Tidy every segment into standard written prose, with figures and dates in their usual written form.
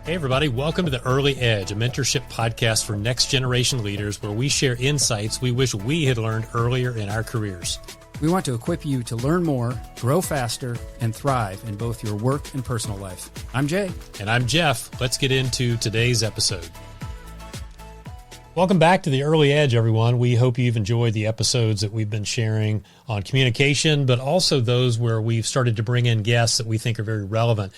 Hey everybody, welcome to The Early Edge, a mentorship podcast for next generation leaders where we share insights we wish we had learned earlier in our careers. We want to equip you to learn more, grow faster, and thrive in both your work and personal life. I'm Jay. And I'm Jeff. Let's get into today's episode. Welcome back to The Early Edge, everyone. We hope you've enjoyed the episodes that we've been sharing on communication, but also those where we've started to bring in guests that we think are very relevant.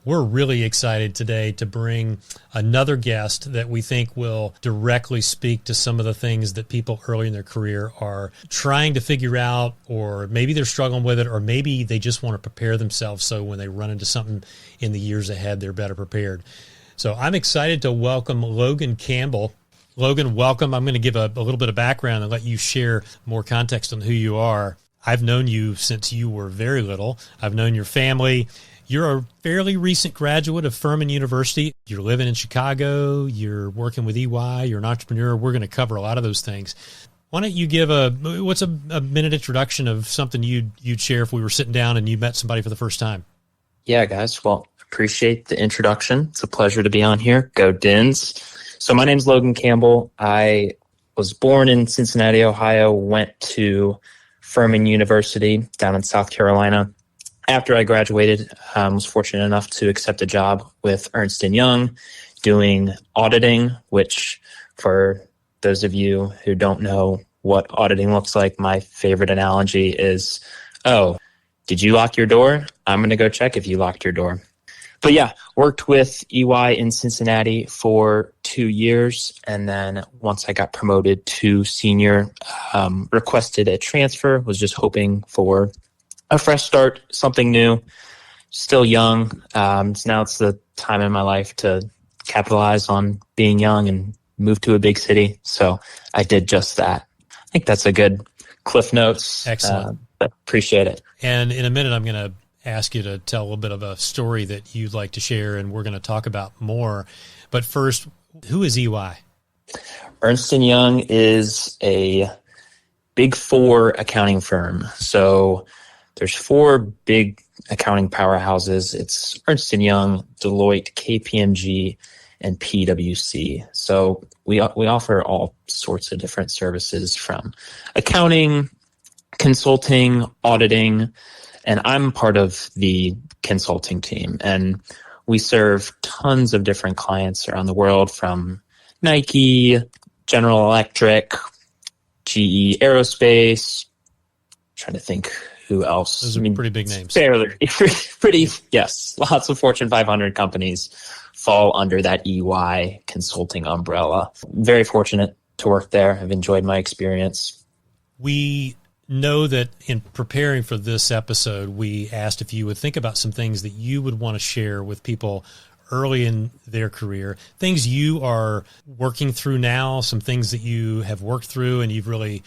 We're really excited today to bring another guest that we think will directly speak to some of the things that people early in their career are trying to figure out, or maybe they're struggling with it, or maybe they just want to prepare themselves so when they run into something in the years ahead, they're better prepared. So I'm excited to welcome Logan Campbell. Logan, welcome. I'm going to give a little bit of background and let you share more context on who you are. I've known you since you were very little. I've known your family. You're a fairly recent graduate of Furman University. You're living in Chicago. You're working with EY. You're an entrepreneur. We're going to cover a lot of those things. Why don't you give what's a minute introduction of something you'd share if we were sitting down and you met somebody for the first time? Yeah, guys. Well, appreciate the introduction. It's a pleasure to be on here. Go Dins. So my name's Logan Campbell. I was born in Cincinnati, Ohio, went to Furman University down in South Carolina. After I graduated, I was fortunate enough to accept a job with Ernst & Young doing auditing, which for those of you who don't know what auditing looks like, my favorite analogy is, oh, did you lock your door? I'm going to go check if you locked your door. But yeah, worked with EY in Cincinnati for 2 years. And then once I got promoted to senior, requested a transfer, was just hoping for a fresh start, something new, still young. So now it's the time in my life to capitalize on being young and move to a big city. So I did just that. I think that's a good Cliff Notes. Excellent. Appreciate it. And in a minute, I'm going to ask you to tell a little bit of a story that you'd like to share, and we're going to talk about more. But first, who is EY? Ernst & Young is a Big Four accounting firm. So there's 4 big accounting powerhouses. It's Ernst & Young, Deloitte, KPMG, and PwC. So we offer all sorts of different services from accounting, consulting, auditing, and I'm part of the consulting team. And we serve tons of different clients around the world, from Nike, General Electric, GE Aerospace. Trying to think who else. Those are pretty big names. Pretty, yes. Lots of Fortune 500 companies fall under that EY consulting umbrella. Very fortunate to work there. I've enjoyed my experience. We know that in preparing for this episode, we asked if you would think about some things that you would want to share with people early in their career, things you are working through now, some things that you have worked through and you've really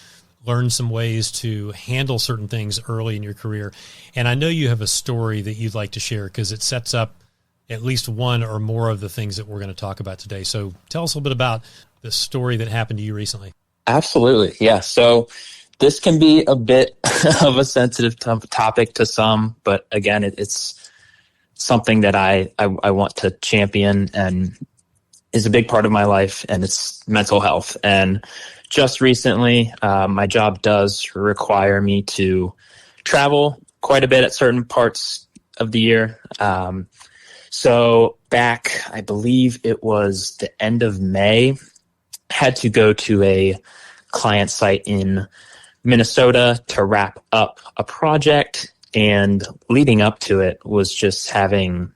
learned some ways to handle certain things early in your career. And I know you have a story that you'd like to share because it sets up at least one or more of the things that we're going to talk about today. So tell us a little bit about the story that happened to you recently. Absolutely. Yeah. So this can be a bit of a sensitive topic to some, but again, it's something that I want to champion and is a big part of my life, and it's mental health. And just recently, my job does require me to travel quite a bit at certain parts of the year. So back, I believe it was the end of May, had to go to a client site in Minnesota to wrap up a project, and leading up to it was just having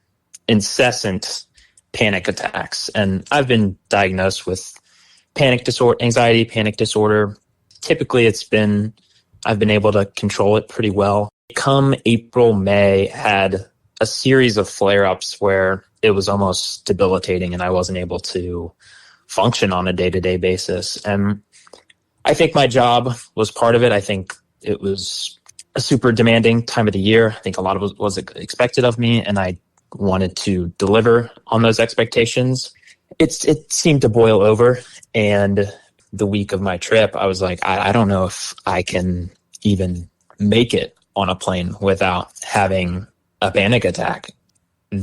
incessant panic attacks. And I've been diagnosed with anxiety, panic disorder. Typically I've been able to control it pretty well. Come April, May, had a series of flare-ups where it was almost debilitating and I wasn't able to function on a day-to-day basis. And I think my job was part of it. I think it was a super demanding time of the year. I think a lot of it was expected of me, and I wanted to deliver on those expectations. It seemed to boil over, and the week of my trip, I was like, I don't know if I can even make it on a plane without having a panic attack.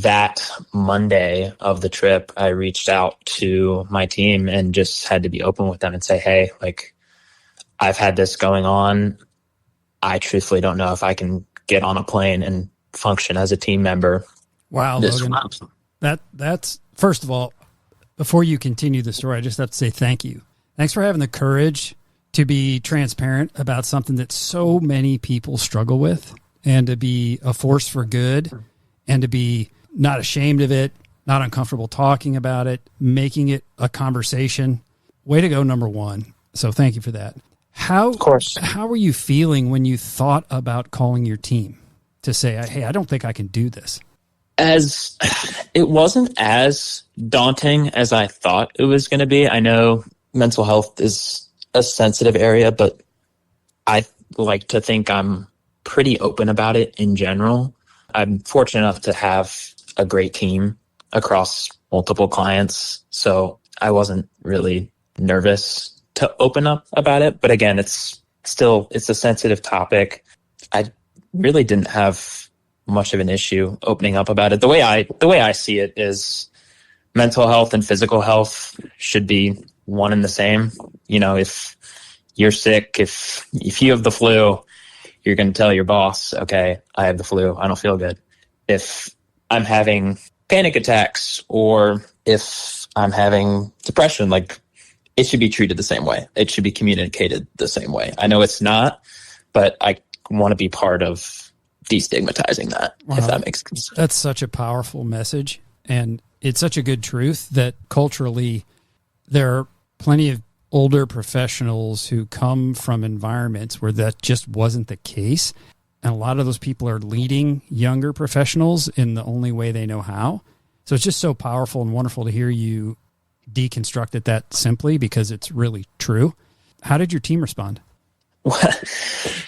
that Monday of the trip, I reached out to my team and just had to be open with them and say, hey, like, I've had this going on. I truthfully don't know if I can get on a plane and function as a team member. Wow, Logan. That's first of all, before you continue the story, I just have to say thank you. Thanks for having the courage to be transparent about something that so many people struggle with, and to be a force for good, and to be not ashamed of it, not uncomfortable talking about it, making it a conversation. Way to go, number one. So thank you for that. Of course. How were you feeling when you thought about calling your team to say, hey, I don't think I can do this? As it wasn't as daunting as I thought it was going to be. I know mental health is a sensitive area, but I like to think I'm pretty open about it in general. I'm fortunate enough to have a great team across multiple clients, so I wasn't really nervous to open up about it. But again, it's a sensitive topic. I really didn't have much of an issue opening up about it. The way I see it is mental health and physical health should be one and the same. You know, if you're sick, if you have the flu, you're going to tell your boss, okay, I have the flu, I don't feel good. If I'm having panic attacks or if I'm having depression, like, it should be treated the same way. It should be communicated the same way. I know it's not, but I want to be part of destigmatizing that, if that makes sense. That's such a powerful message, and it's such a good truth that culturally there are plenty of older professionals who come from environments where that just wasn't the case, and a lot of those people are leading younger professionals in the only way they know how. So it's just so powerful and wonderful to hear you deconstruct it that simply, because it's really true. How did your team respond?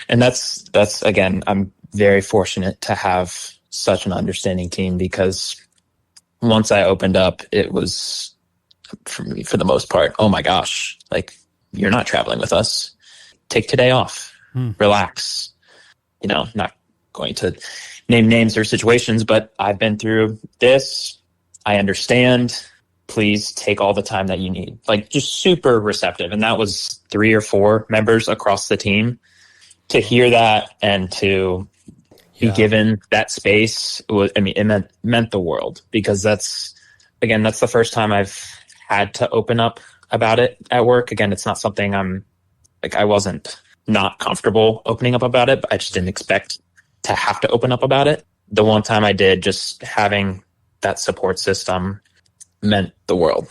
And that's again, I'm very fortunate to have such an understanding team, because once I opened up, it was, for me, for the most part, oh my gosh, like, you're not traveling with us. Take today off, relax. You know, not going to name names or situations, but I've been through this. I understand. Please take all the time that you need. Like, just super receptive. And that was 3 or 4 members across the team. To hear that and to be given that space, it meant the world, because that's the first time I've had to open up about it at work. Again, it's not something I wasn't not comfortable opening up about it, but I just didn't expect to have to open up about it. The one time I did, just having that support system meant the world.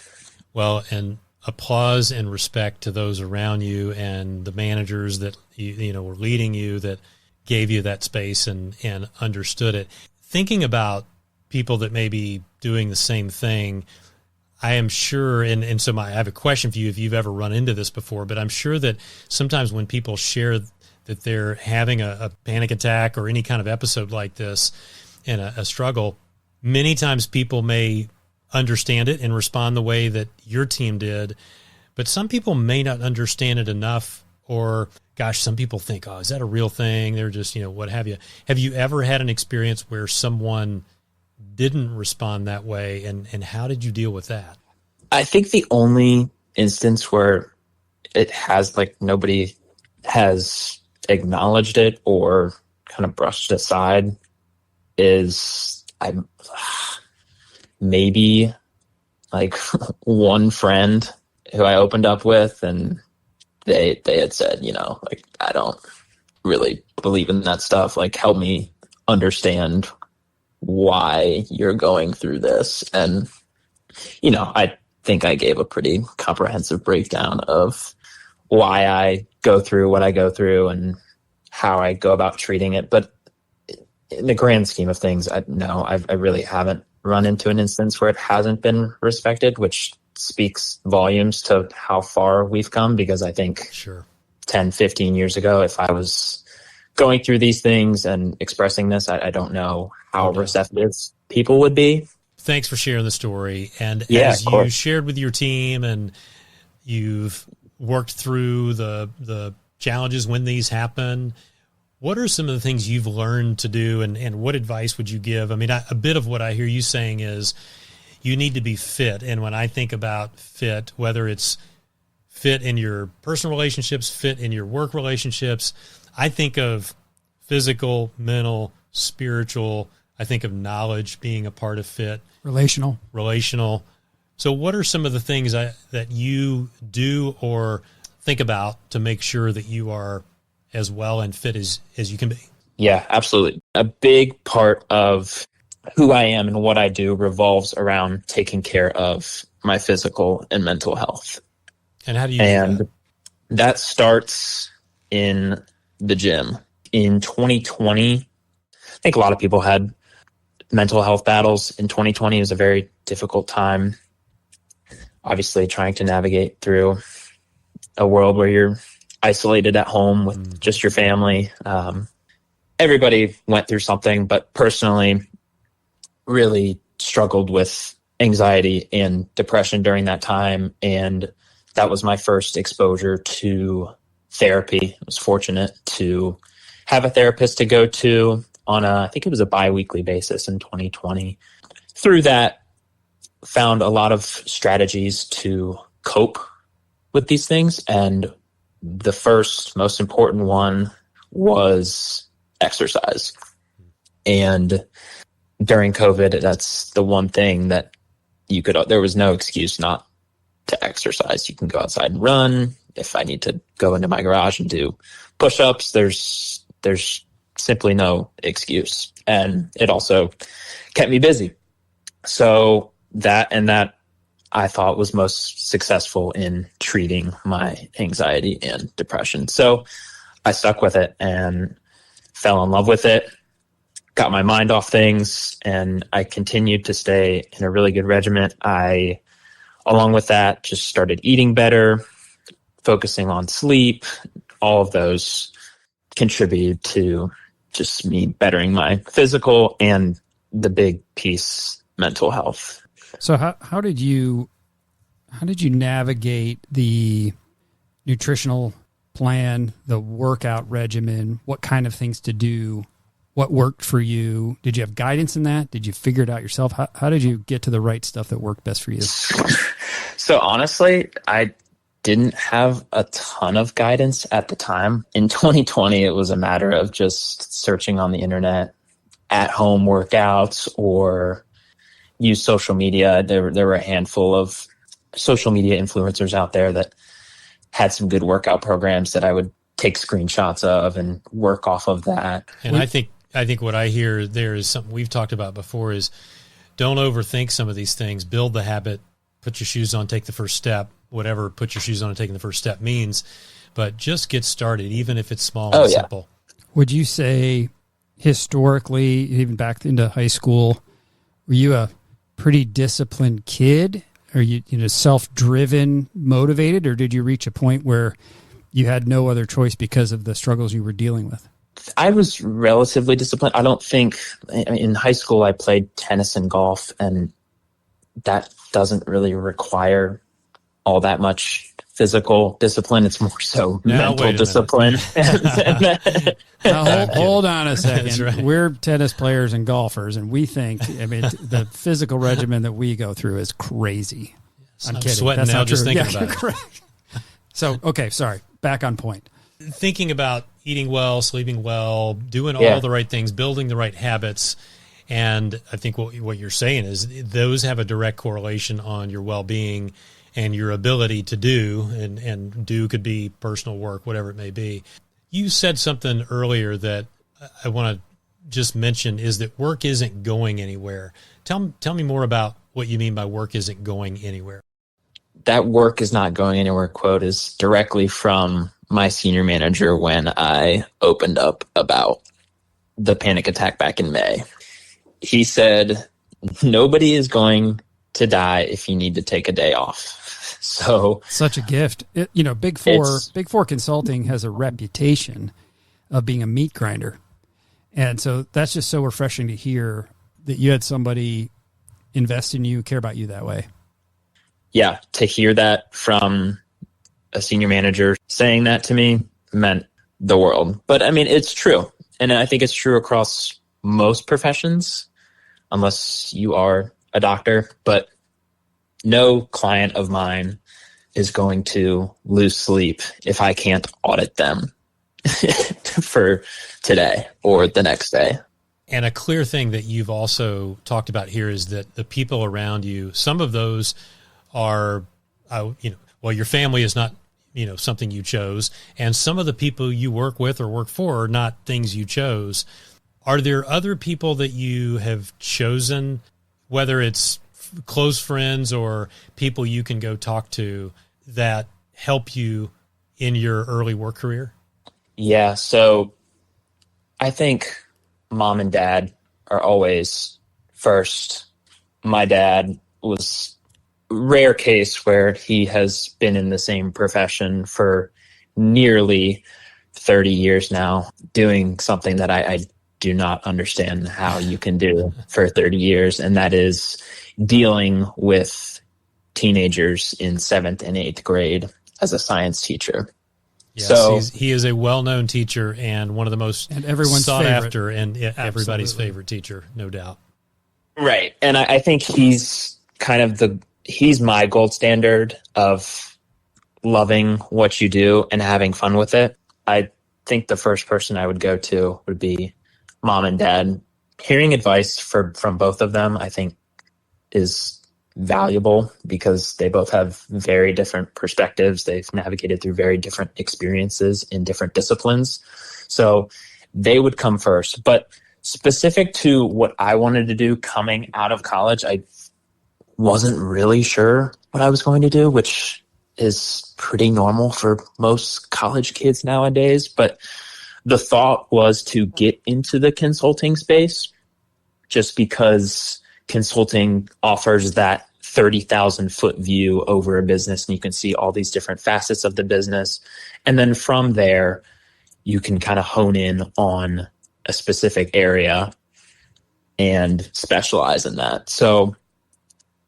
Well, and applause and respect to those around you and the managers that you know were leading you, that gave you that space and understood it. Thinking about people that may be doing the same thing, I am sure, and so I have a question for you if you've ever run into this before, but I'm sure that sometimes when people share that they're having a panic attack or any kind of episode like this and a struggle, many times people may understand it and respond the way that your team did, but some people may not understand it enough, or gosh, some people think, oh, is that a real thing? They're just, what have you. Have you ever had an experience where someone didn't respond that way, and how did you deal with that? I think the only instance where it has, like, nobody has acknowledged it or kind of brushed it aside is maybe like one friend who I opened up with, and they had said, like, I don't really believe in that stuff. Like, help me understand why you're going through this. And, I think I gave a pretty comprehensive breakdown of why I go through what I go through and how I go about treating it. But in the grand scheme of things, I really haven't run into an instance where it hasn't been respected, which speaks volumes to how far we've come, because I think 10, 15 years ago, if I was going through these things and expressing this, I don't know how receptive people would be. Thanks for sharing the story. And yeah, as you shared with your team and you've worked through the challenges when these happen, What are some of the things you've learned to do, and what advice would you give? I mean, a bit of what I hear you saying is you need to be fit. And when I think about fit, whether it's fit in your personal relationships, fit in your work relationships, I think of physical, mental, spiritual. I think of knowledge being a part of fit. Relational. So what are some of the things that you do or think about to make sure that you are as well and fit as you can be? Yeah, absolutely. A big part of who I am and what I do revolves around taking care of my physical and mental health. And how do you do that? That starts in the gym. In 2020, I think a lot of people had mental health battles. In 2020, it was a very difficult time. Obviously, trying to navigate through a world where you're isolated at home with just your family. Everybody went through something, but personally, really struggled with anxiety and depression during that time. And that was my first exposure to therapy. I was fortunate to have a therapist to go to on I think it was a bi-weekly basis in 2020. Through that, found a lot of strategies to cope with these things. And the first, most important one was exercise. And during COVID, that's the one thing that there was no excuse not to exercise. You can go outside and run. If I need to go into my garage and do push-ups, there's simply no excuse. And it also kept me busy. So that I thought was most successful in treating my anxiety and depression. So I stuck with it and fell in love with it, got my mind off things, and I continued to stay in a really good regimen. I, along with that, just started eating better, focusing on sleep. All of those contributed to just me bettering my physical and the big piece, mental health. So how did you navigate the nutritional plan, the workout regimen, what kind of things to do, what worked for you? Did you have guidance in that? Did you figure it out yourself? How did you get to the right stuff that worked best for you? So honestly, I didn't have a ton of guidance at the time. In 2020, it was a matter of just searching on the internet, at-home workouts, or use social media. There were a handful of social media influencers out there that had some good workout programs that I would take screenshots of and work off of that. And I think what I hear there is something we've talked about before is don't overthink some of these things. Build the habit, put your shoes on, take the first step, whatever put your shoes on and taking the first step means, but just get started, even if it's small and simple. Would you say historically, even back into high school, were you a pretty disciplined kid? Are you self-driven, motivated, or did you reach a point where you had no other choice because of the struggles you were dealing with? I was relatively disciplined. I don't think in high school I played tennis and golf, and that doesn't really require all that much physical discipline. It's more so mental discipline. Now, hold on a second. That's right. We're tennis players and golfers, and we think, the physical regimen that we go through is crazy. I'm kidding. Sweating That's now not just true. thinking about it. Correct. So, okay, sorry. Back on point. Thinking about eating well, sleeping well, doing all the right things, building the right habits. And I think what you're saying is those have a direct correlation on your well-being and your ability to do, and do could be personal work, whatever it may be. You said something earlier that I want to just mention is that work isn't going anywhere. Tell me more about what you mean by work isn't going anywhere. That work is not going anywhere quote is directly from my senior manager when I opened up about the panic attack back in May. He said, nobody is going to die if you need to take a day off. So such a gift. Big Four Consulting has a reputation of being a meat grinder. And so that's just so refreshing to hear that you had somebody invest in you, care about you that way. Yeah, to hear that from a senior manager saying that to me meant the world. But I mean, it's true. And I think it's true across most professions, unless you are a doctor. But no client of mine is going to lose sleep if I can't audit them for today or the next day. And a clear thing that you've also talked about here is that the people around you, some of those are, well, your family is not, something you chose. And some of the people you work with or work for are not things you chose. Are there other people that you have chosen, whether it's close friends or people you can go talk to, that help you in your early work career? Yeah. So I think mom and dad are always first. My dad was a rare case where he has been in the same profession for nearly 30 years now, doing something that I do not understand how you can do for 30 years. And that is dealing with teenagers in 7th and 8th grade as a science teacher. Yes, so he is a well-known teacher and one of the most everyone's sought favorite. after and everybody's Absolutely. favorite teacher, no doubt. Right. And I think he's kind of he's my gold standard of loving what you do and having fun with it. I think the first person I would go to would be mom and dad. Hearing advice from both of them, I think, is valuable because they both have very different perspectives. They've navigated through very different experiences in different disciplines. So they would come first. But specific to what I wanted to do coming out of college, I wasn't really sure what I was going to do, which is pretty normal for most college kids nowadays. But the thought was to get into the consulting space just because consulting offers that 30,000 foot view over a business, and you can see all these different facets of the business. And then from there, you can kind of hone in on a specific area and specialize in that. So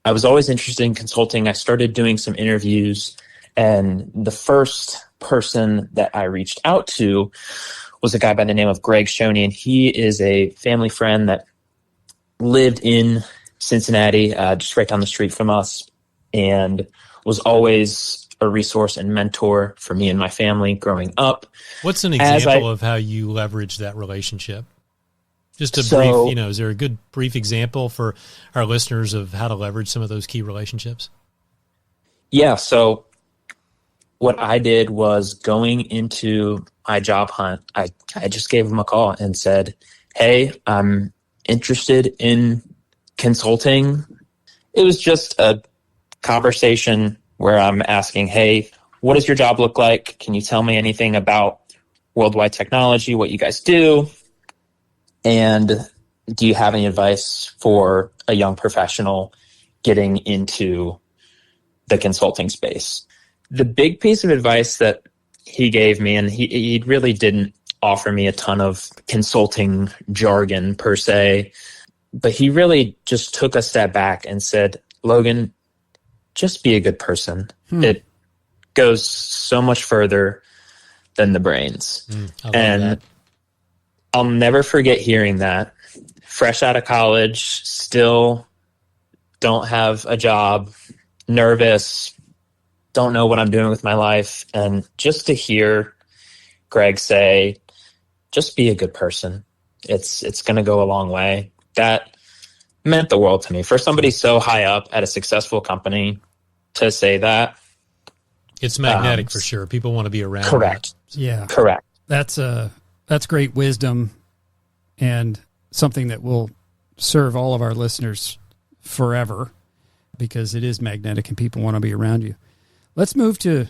I was always interested in consulting. I started doing some interviews, and the first person that I reached out to was a guy by the name of Greg Shoney, and he is a family friend that lived in Cincinnati, just right down the street from us, and was always a resource and mentor for me and my family growing up. What's an example of how you leverage that relationship? Just a brief, is there a good brief example for our listeners of how to leverage some of those key relationships? Yeah. So what I did was going into my job hunt, I just gave him a call and said, hey, I'm interested in consulting. It was just a conversation where I'm asking, hey, what does your job look like? Can you tell me anything about worldwide technology, what you guys do? And do you have any advice for a young professional getting into the consulting space? The big piece of advice that he gave me, and he really didn't offer me a ton of consulting jargon per se, but he really just took a step back and said, Logan, just be a good person. It goes so much further than the brains. I love and that. I'll never forget hearing that. Fresh out of college, still don't have a job, nervous, don't know what I'm doing with my life. And just to hear Greg say, just be a good person. It's going to go a long way. That meant the world to me. For somebody so high up at a successful company to say that. It's magnetic for sure. People want to be around. Correct. That. Yeah. Correct. That's great wisdom and something that will serve all of our listeners forever because it is magnetic and people want to be around you. Let's move to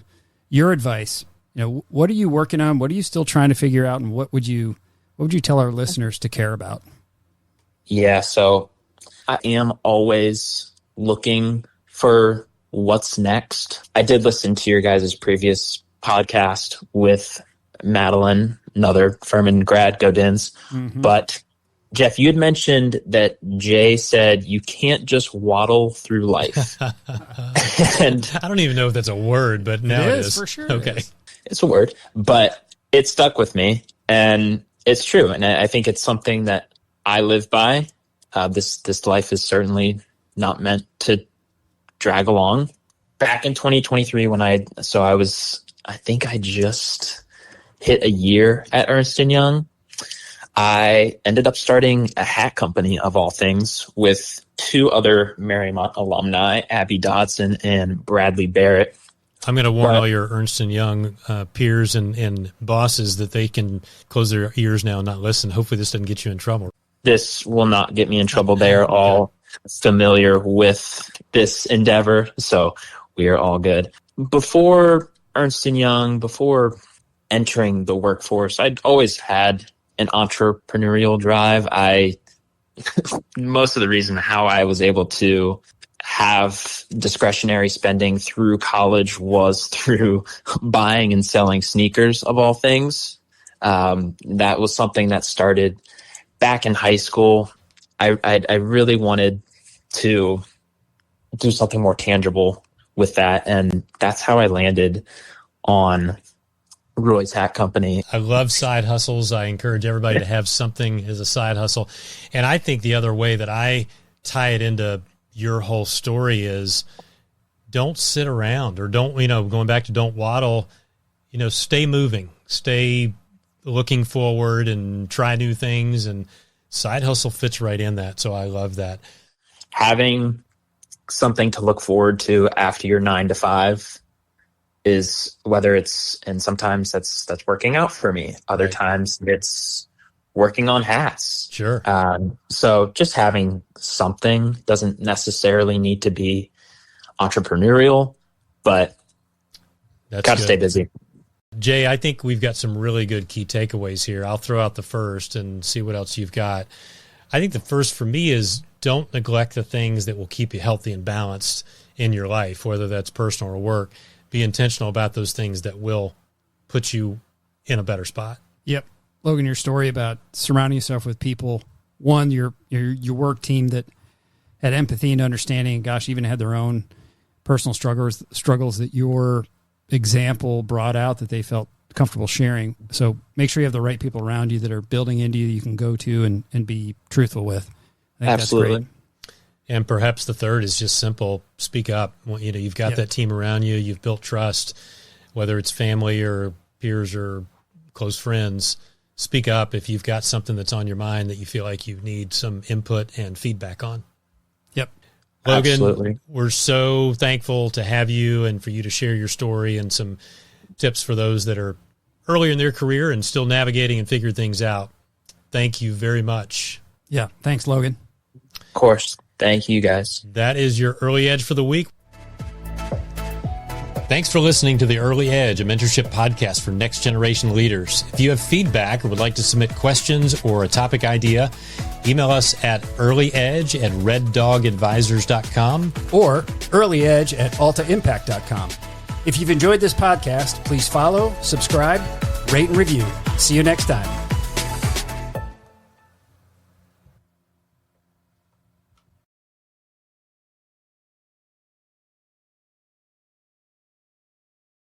your advice. What are you working on? What are you still trying to figure out? And what would you tell our listeners to care about? Yeah. So I am always looking for what's next. I did listen to your guys' previous podcast with Madeline, another Furman grad, go Dins. Mm-hmm. But Jeff, you had mentioned that Jay said you can't just waddle through life. And I don't even know if that's a word, but now it is. For sure. Okay. It's a word, but it stuck with me, and it's true. And I think it's something that I live by. This life is certainly not meant to drag along. Back in 2023, I think I just hit a year at Ernst & Young. I ended up starting a hat company, of all things, with two other Marymount alumni, Abby Dodson and Bradley Barrett. I'm going to warn all your Ernst & Young peers and bosses that they can close their ears now and not listen. Hopefully this doesn't get you in trouble. This will not get me in trouble. They are all familiar with this endeavor, so we are all good. Before Ernst & Young, before entering the workforce, I'd always had an entrepreneurial drive. Most of the reason how I was able to have discretionary spending through college was through buying and selling sneakers, of all things. That was something that started back in high school. I really wanted to do something more tangible with that, and that's how I landed on Roy's Hat Company. I love side hustles. I encourage everybody to have something as a side hustle. And I think the other way that I tie it into your whole story is don't sit around, or don't, going back to don't waddle, stay moving, stay looking forward and try new things. And side hustle fits right in that. So I love that. Having something to look forward to after your 9 to 5 is, whether it's, and sometimes that's working out for me. Other times it's working on hats. Sure. So just having something doesn't necessarily need to be entrepreneurial, but got to stay busy. Jay, I think we've got some really good key takeaways here. I'll throw out the first and see what else you've got. I think the first for me is don't neglect the things that will keep you healthy and balanced in your life, whether that's personal or work. Be intentional about those things that will put you in a better spot. Yep. Logan, your story about surrounding yourself with people, one, your work team that had empathy and understanding, gosh, even had their own personal struggles that your example brought out that they felt comfortable sharing. So make sure you have the right people around you that are building into you that you can go to and be truthful with. I think absolutely. That's great. And perhaps the third is just simple. Speak up. You've got that team around you. You've built trust, whether it's family or peers or close friends. Speak up if you've got something that's on your mind that you feel like you need some input and feedback on. Yep. Logan, absolutely. We're so thankful to have you and for you to share your story and some tips for those that are earlier in their career and still navigating and figuring things out. Thank you very much. Yeah. Thanks, Logan. Of course. Thank you, guys. That is your Early Edge for the week. Thanks for listening to The Early Edge, a mentorship podcast for next generation leaders. If you have feedback or would like to submit questions or a topic idea, email us at earlyedge@reddogadvisors.com or earlyedge@altaimpact.com. If you've enjoyed this podcast, please follow, subscribe, rate, and review. See you next time.